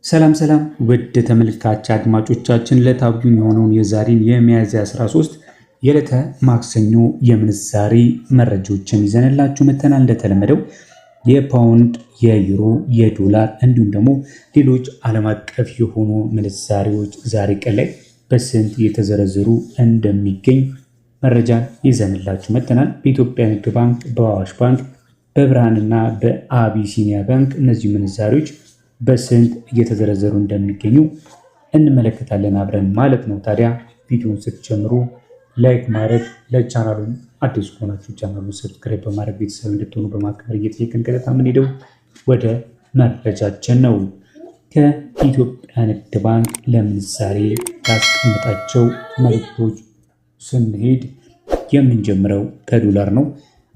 ሰላም ሰላም ውድ ተመልካች አድማጮቻችን ለታብዩን የሆነውን የዛሬን የሚያዝያ 13 የዕለተ ማክሰኞ የምንዛሬ መረጃዎችን ይዘንላችሁ መተናል። እንደተለመደው የፓውንድ፣ የዩሮ፣ የዶላር እንዲሁም ደግሞ ሌሎች ዓለም አቀፍ የሆኑ ምንዛሬዎች ዛሬ ቀን ላይ በስንት የተዘረዘሩ እንደሚገኝ መረጃን ይዘንላችሁ መተናል። በኢትዮጵያ ንግድ ባንክ፣ በአዋሽ ባንክ፣ በብርሃንና በአቢሲኒያ ባንክ እነዚህ ምንዛሬዎች በስንት እየተዘረዘሩ እንደሚገኙ እንመለከታለን አብረን ማለት ነው። ታዲያ ቪዲዮውን ስትጀምሩ ላይክ ማድረግ፣ ለቻናሉን አዲስ ከሆናችሁ ቻናሉን ሰብስክራይብ በማድረግ ቤተሰብ እንድትሆኑ በማክበር እየጠየቅን ቀጥታ የምንሄደው ወደ መረጃችን ነው። ከኢትዮጵያ ንግድ ባንክ ለምንዛሬ ያስቀምጣቸው መልዕክቶች ስንሄድ የምንጀምረው ከዶላር ነው።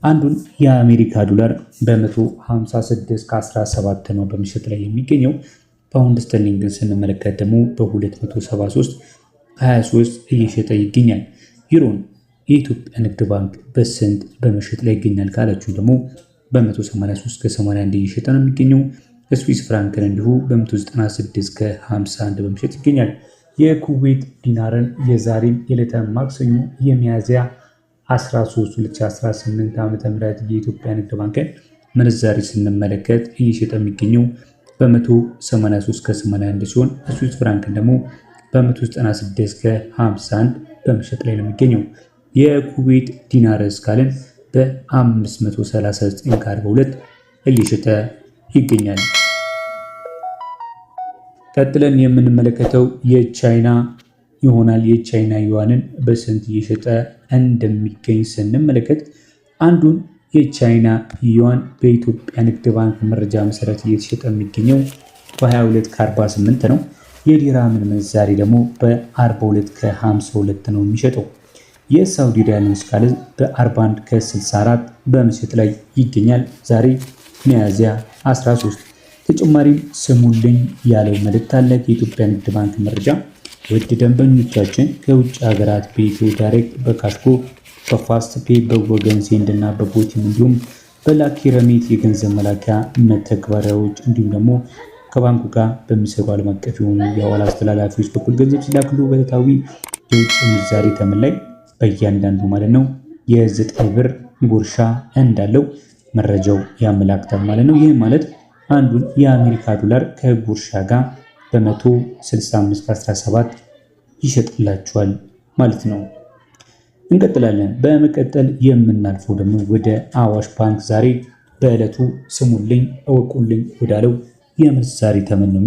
አንዱን የአሜሪካ ዶላር በ156 ከ17 ነው በምሽት ላይ የሚገኘው። ፓውንድ ስተርሊንግን ስንመለከት ደግሞ በ273 23 እየሸጠ ይገኛል። ዩሮን የኢትዮጵያ ንግድ ባንክ በስንት በምሽት ላይ ይገኛል ካላችሁ ደግሞ በ183 ከ81 እየሸጠ ነው የሚገኘው። ስዊስ ፍራንክን እንዲሁ በ196 ከ51 በምሽት ይገኛል። የኩዌት ዲናርን የዛሬም የዕለተ ማክሰኞ የሚያዝያ 13 2018 ዓ.ም የኢትዮጵያ ንግድ ባንክን ምንዛሬ ስንመለከት እየሸጠ የሚገኘው በ183 ከ81 ሲሆን ስዊስ ፍራንክን ደግሞ በ196 ከ51 በመሸጥ ላይ ነው የሚገኘው። የኩዌት ዲናር እስካልን በ539 ከ42 እየሸጠ ይገኛል። ቀጥለን የምንመለከተው የቻይና ይሆናል። የቻይና ዩዋንን በስንት እየሸጠ እንደሚገኝ ስንመለከት አንዱን የቻይና ዩዋን በኢትዮጵያ ንግድ ባንክ መረጃ መሰረት እየተሸጠ የሚገኘው በ22 ከ48 ነው። የዲራምን ምንዛሬ ደግሞ በ42 ከ52 ነው የሚሸጠው። የሳውዲ ሪያልን እስካልን በ41 ከ64 በምሽት ላይ ይገኛል። ዛሬ ሚያዝያ 13 ተጨማሪም ስሙልኝ ያለው መልእክት አለ። የኢትዮጵያ ንግድ ባንክ መረጃ ውድ ደንበኞቻችን ከውጭ ሀገራት በኢትዮ ዳይሬክት፣ በካሽጎ፣ በፋስት ፔ፣ በወገን ዜንድ እና በቦቲም እንዲሁም በላኪ ረሚት የገንዘብ መላኪያ መተግበሪያዎች እንዲሁም ደግሞ ከባንኩ ጋር በሚሰሩ ዓለም አቀፍ የሆኑ የሐዋላ አስተላላፊዎች በኩል ገንዘብ ሲላክሉ በዕለታዊ የውጭ ምንዛሬ ተመን ላይ በእያንዳንዱ ማለት ነው የ9 ብር ጉርሻ እንዳለው መረጃው ያመላክታል ማለት ነው። ይህ ማለት አንዱን የአሜሪካ ዶላር ከጉርሻ ጋር በ165 ከ17 ይሸጥላችኋል ማለት ነው። እንቀጥላለን። በመቀጠል የምናልፈው ደግሞ ወደ አዋሽ ባንክ ዛሬ በዕለቱ ስሙልኝ እወቁልኝ ወዳለው የምንዛሬ ተመን ነው።